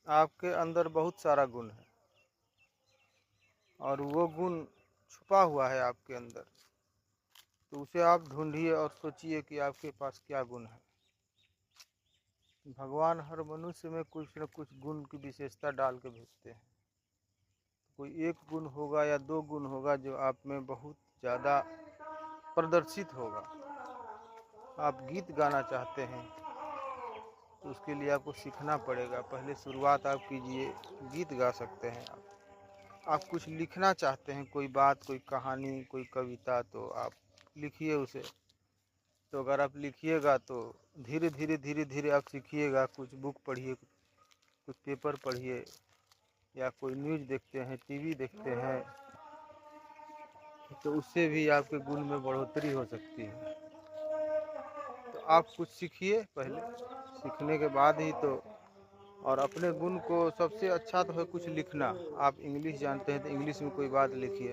आपके अंदर बहुत सारा गुण है और वो गुण छुपा हुआ है आपके अंदर, तो उसे आप ढूंढिए और सोचिए कि आपके पास क्या गुण है। भगवान हर मनुष्य में कुछ न कुछ गुण की विशेषता डाल के भेजते हैं। कोई एक गुण होगा या दो गुण होगा जो आप में बहुत ज़्यादा प्रदर्शित होगा। आप गीत गाना चाहते हैं तो उसके लिए आपको सीखना पड़ेगा। पहले शुरुआत आप कीजिए, गीत गा सकते हैं आप कुछ लिखना चाहते हैं, कोई बात, कोई कहानी, कोई कविता, तो आप लिखिए उसे। तो अगर आप लिखिएगा तो धीरे धीरे धीरे धीरे आप सीखिएगा। कुछ बुक पढ़िए, कुछ पेपर पढ़िए, या कोई न्यूज़ देखते हैं, टीवी देखते हैं, तो उससे भी आपके गुण में बढ़ोतरी हो सकती है। तो आप कुछ सीखिए पहले, सीखने के बाद ही तो। और अपने गुण को सबसे अच्छा तो है कुछ लिखना। आप इंग्लिश जानते हैं तो इंग्लिश में कोई बात लिखिए।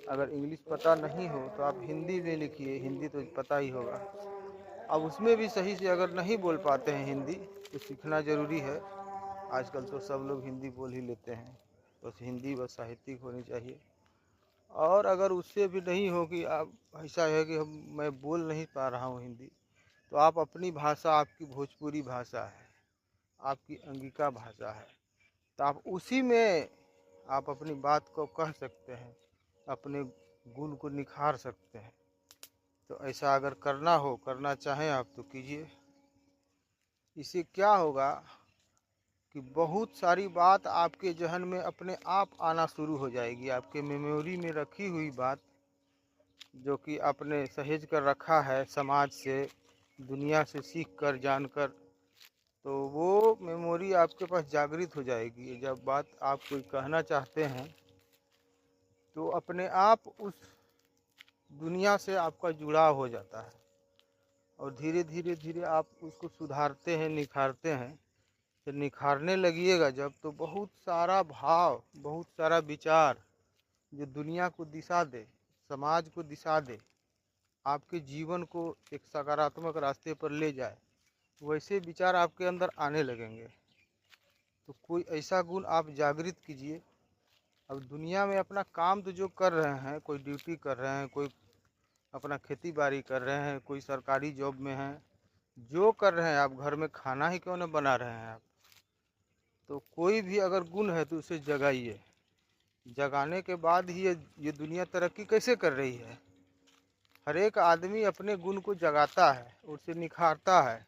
अगर इंग्लिश पता नहीं हो तो आप हिंदी में लिखिए, हिंदी तो पता ही होगा। अब उसमें भी सही से अगर नहीं बोल पाते हैं हिंदी तो सीखना ज़रूरी है। आजकल तो सब लोग हिंदी बोल ही लेते हैं, बस हिंदी बस साहित्यिक होनी चाहिए। और अगर उससे भी नहीं हो कि आप ऐसा है कि मैं बोल नहीं पा रहा हूँ हिंदी, तो आप अपनी भाषा, आपकी भोजपुरी भाषा है, आपकी अंगिका भाषा है, तो आप उसी में आप अपनी बात को कह सकते हैं, अपने गुण को निखार सकते हैं। तो ऐसा अगर करना हो, करना चाहें आप तो कीजिए। इससे क्या होगा कि बहुत सारी बात आपके जहन में अपने आप आना शुरू हो जाएगी। आपके मेमोरी में रखी हुई बात जो कि आपने सहेज कर रखा है समाज से, दुनिया से सीख कर, जान कर, तो वो मेमोरी आपके पास जागृत हो जाएगी। जब बात आप कोई कहना चाहते हैं तो अपने आप उस दुनिया से आपका जुड़ाव हो जाता है और धीरे धीरे धीरे आप उसको सुधारते हैं, निखारते हैं। तो निखारने लगिएगा जब, तो बहुत सारा भाव, बहुत सारा विचार जो दुनिया को दिशा दे, समाज को दिशा दे, आपके जीवन को एक सकारात्मक रास्ते पर ले जाए, वैसे विचार आपके अंदर आने लगेंगे। तो कोई ऐसा गुण आप जागृत कीजिए। अब दुनिया में अपना काम तो जो कर रहे हैं, कोई ड्यूटी कर रहे हैं, कोई अपना खेती बाड़ी कर रहे हैं, कोई सरकारी जॉब में है, जो कर रहे हैं आप, घर में खाना ही क्यों न बना रहे हैं आप, तो कोई भी अगर गुण है तो उसे जगाइए। जगाने के बाद ही ये दुनिया तरक्की कैसे कर रही है। हर एक आदमी अपने गुण को जगाता है, उसे निखारता है,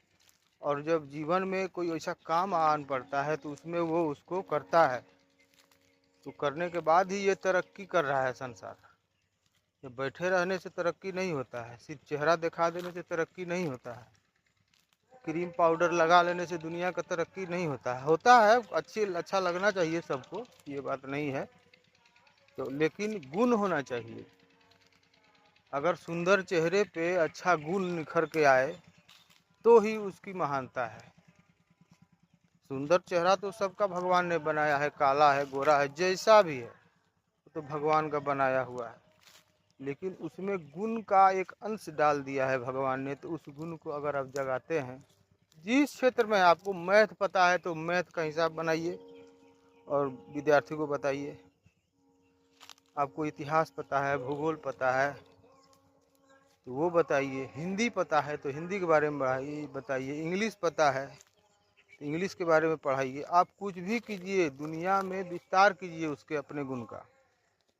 और जब जीवन में कोई ऐसा काम आन पड़ता है तो उसमें वो उसको करता है। तो करने के बाद ही ये तरक्की कर रहा है संसार। ये बैठे रहने से तरक्की नहीं होता है, सिर्फ चेहरा दिखा देने से तरक्की नहीं होता है, क्रीम पाउडर लगा लेने से दुनिया का तरक्की नहीं होता है। होता है, अच्छा लगना चाहिए सबको, ये बात नहीं है, तो लेकिन गुण होना चाहिए। अगर सुंदर चेहरे पे अच्छा गुण निखर के आए तो ही उसकी महानता है। सुंदर चेहरा तो सबका भगवान ने बनाया है, काला है, गोरा है, जैसा भी है, तो भगवान का बनाया हुआ है। लेकिन उसमें गुण का एक अंश डाल दिया है भगवान ने, तो उस गुण को अगर आप जगाते हैं, जिस क्षेत्र में आपको मैथ पता है तो मैथ का हिसाब बनाइए और विद्यार्थी को बताइए। आपको इतिहास पता है, भूगोल पता है तो वो बताइए। हिंदी पता है तो हिंदी के बारे में बताइए। इंग्लिश पता है तो इंग्लिश के बारे में पढ़ाइए। आप कुछ भी कीजिए, दुनिया में विस्तार कीजिए उसके अपने गुण का,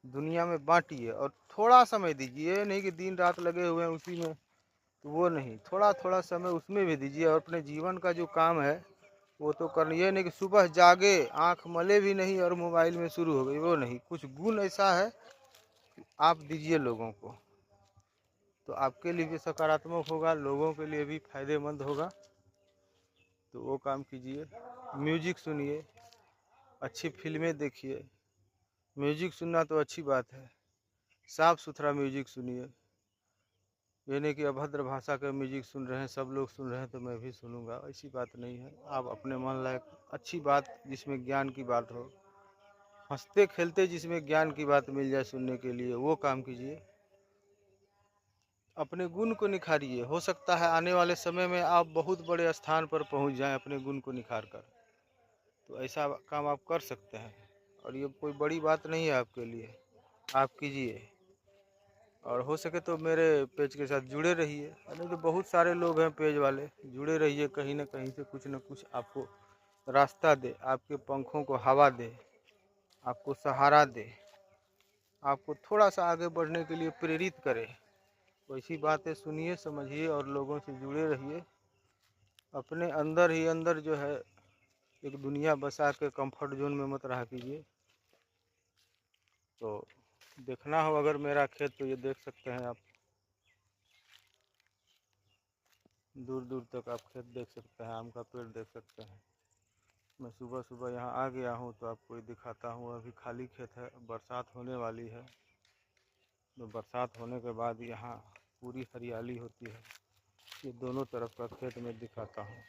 दुनिया में बांटिए और थोड़ा समय दीजिए। नहीं कि दिन रात लगे हुए हैं उसी में, तो वो नहीं, थोड़ा थोड़ा समय उसमें भी दीजिए। और अपने जीवन का जो काम है वो तो करना। ये नहीं कि सुबह जागे, आंख मले भी नहीं और मोबाइल में शुरू हो गई, वो नहीं। कुछ गुण ऐसा है आप दीजिए लोगों को, तो आपके लिए भी सकारात्मक होगा, लोगों के लिए भी फायदेमंद होगा। तो वो काम कीजिए। म्यूजिक सुनिए, अच्छी फिल्में देखिए। म्यूजिक सुनना तो अच्छी बात है, साफ सुथरा म्यूजिक सुनिए। ये नहीं कि अभद्र भाषा का म्यूजिक सुन रहे हैं, सब लोग सुन रहे हैं तो मैं भी सुनूंगा, ऐसी बात नहीं है। आप अपने मन लायक अच्छी बात जिसमें ज्ञान की बात हो, हंसते खेलते जिसमें ज्ञान की बात मिल जाए सुनने के लिए, वो काम कीजिए। अपने गुण को निखारिए। हो सकता है आने वाले समय में आप बहुत बड़े स्थान पर पहुंच जाएं अपने गुण को निखार कर। तो ऐसा काम आप कर सकते हैं, और ये कोई बड़ी बात नहीं है आपके लिए, आप कीजिए। और हो सके तो मेरे पेज के साथ जुड़े रहिए, नहीं तो बहुत सारे लोग हैं पेज वाले, जुड़े रहिए, कहीं ना कहीं से कुछ न कुछ आपको रास्ता दे, आपके पंखों को हवा दे, आपको सहारा दे, आपको थोड़ा सा आगे बढ़ने के लिए प्रेरित करे। वैसी बातें सुनिए, समझिए और लोगों से जुड़े रहिए। अपने अंदर ही अंदर जो है एक दुनिया बसा के कंफर्ट जोन में मत रहा कीजिए। तो देखना हो अगर मेरा खेत तो ये देख सकते हैं आप, दूर दूर तक आप खेत देख सकते हैं, आम का पेड़ देख सकते हैं। मैं सुबह सुबह यहाँ आ गया हूँ तो आपको ये दिखाता हूँ। अभी खाली खेत है, बरसात होने वाली है, तो बरसात होने के बाद यहाँ पूरी हरियाली होती है। ये दोनों तरफ का खेत मैं दिखाता हूँ।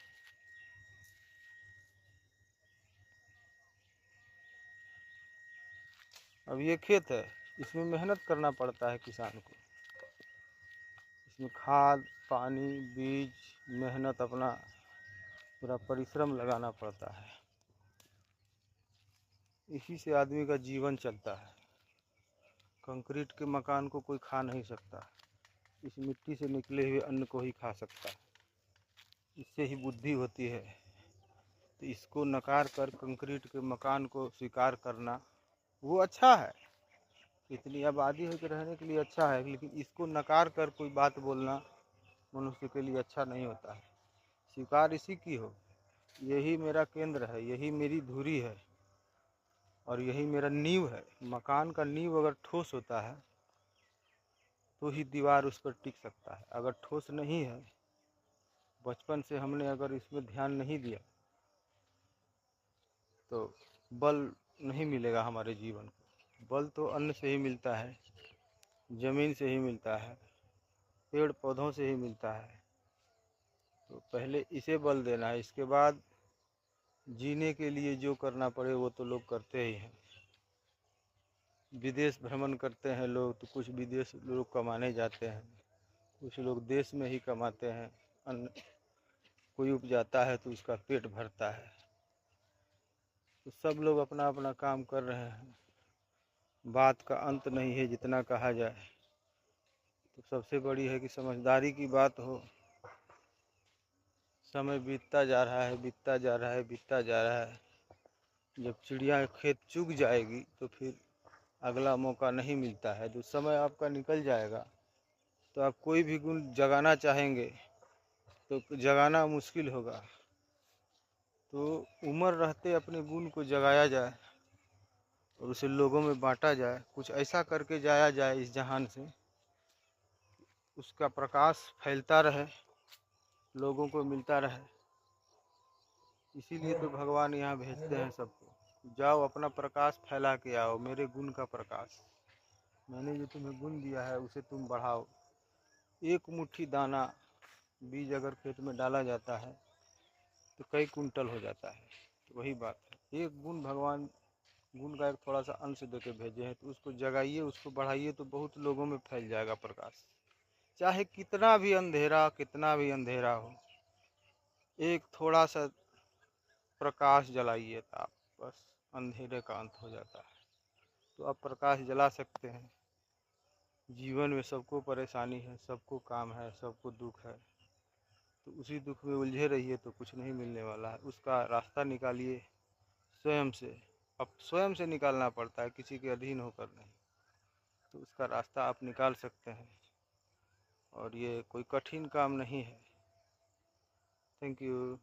अब ये खेत है, इसमें मेहनत करना पड़ता है किसान को। इसमें खाद पानी बीज मेहनत, अपना पूरा परिश्रम लगाना पड़ता है। इसी से आदमी का जीवन चलता है। कंक्रीट के मकान को कोई खा नहीं सकता, इस मिट्टी से निकले हुए अन्न को ही खा सकता है। इससे ही बुद्धि होती है। तो इसको नकार कर कंक्रीट के मकान को स्वीकार करना वो अच्छा है, इतनी आबादी है कि रहने के लिए अच्छा है, लेकिन इसको नकार कर कोई बात बोलना मनुष्य के लिए अच्छा नहीं होता है। स्वीकार इसी की हो, यही मेरा केंद्र है, यही मेरी धुरी है और यही मेरा नींव है। मकान का नींव अगर ठोस होता है तो ही दीवार उस पर टिक सकता है। अगर ठोस नहीं है, बचपन से हमने अगर इसमें ध्यान नहीं दिया तो बल नहीं मिलेगा हमारे जीवन को। बल तो अन्न से ही मिलता है, ज़मीन से ही मिलता है, पेड़ पौधों से ही मिलता है। तो पहले इसे बल देना है, इसके बाद जीने के लिए जो करना पड़े वो तो लोग करते ही हैं। विदेश भ्रमण करते हैं लोग तो कुछ विदेश लोग कमाने जाते हैं, कुछ लोग देश में ही कमाते हैं। अन्न कोई उपजाता है तो उसका पेट भरता है। तो सब लोग अपना अपना काम कर रहे हैं, बात का अंत नहीं है जितना कहा जाए। तो सबसे बड़ी है कि समझदारी की बात हो। समय बीतता जा रहा है, बीतता जा रहा है, बीतता जा रहा है। जब चिड़िया खेत चुग जाएगी तो फिर अगला मौका नहीं मिलता है। तो समय आपका निकल जाएगा, तो आप कोई भी गुण जगाना चाहेंगे तो जगाना मुश्किल होगा। तो उम्र रहते अपने गुण को जगाया जाए और उसे लोगों में बांटा जाए। कुछ ऐसा करके जाया जाए इस जहान से, उसका प्रकाश फैलता रहे, लोगों को मिलता रहे। इसीलिए तो भगवान यहाँ भेजते हैं सबको, जाओ अपना प्रकाश फैला के आओ, मेरे गुण का प्रकाश। मैंने जो तुम्हें गुण दिया है उसे तुम बढ़ाओ। एक मुट्ठी दाना बीज अगर खेत में डाला जाता है तो कई कुंटल हो जाता है। तो वही बात है, एक गुण भगवान गुण का एक थोड़ा सा अंश दे के भेजे हैं, तो उसको जगाइए, उसको बढ़ाइए, तो बहुत लोगों में फैल जाएगा प्रकाश। चाहे कितना भी अंधेरा हो, एक थोड़ा सा प्रकाश जलाइए तो आप बस अंधेरे का अंत हो जाता है। तो आप प्रकाश जला सकते हैं। जीवन में सबको परेशानी है, सबको काम है, सबको दुख है, तो उसी दुख में उलझे रहिए तो कुछ नहीं मिलने वाला है। उसका रास्ता निकालिए स्वयं से। अब स्वयं से निकालना पड़ता है, किसी के अधीन होकर नहीं। तो उसका रास्ता आप निकाल सकते हैं और ये कोई कठिन काम नहीं है। Thank you.